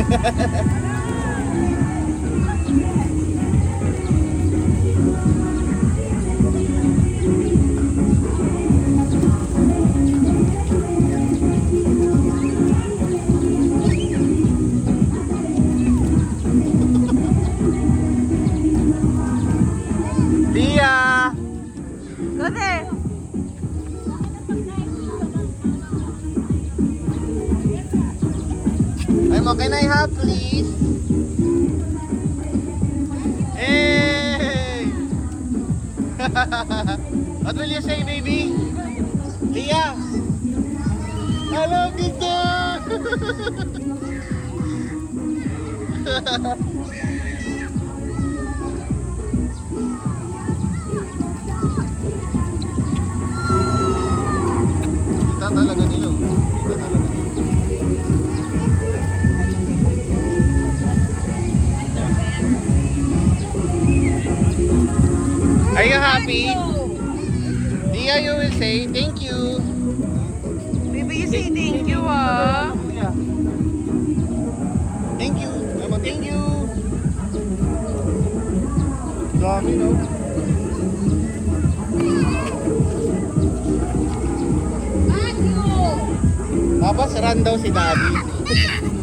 Lia! Kasi, Can I have please? Hey! What will you say, baby? Lia! I love you, dog! Kita talaga nila. Kita talaga nila. Are you happy? Dia, you will say thank you. baby, you say thank you, ah. Thank you. Mama, thank you. Dami, no? Tapos run daw si Daddy.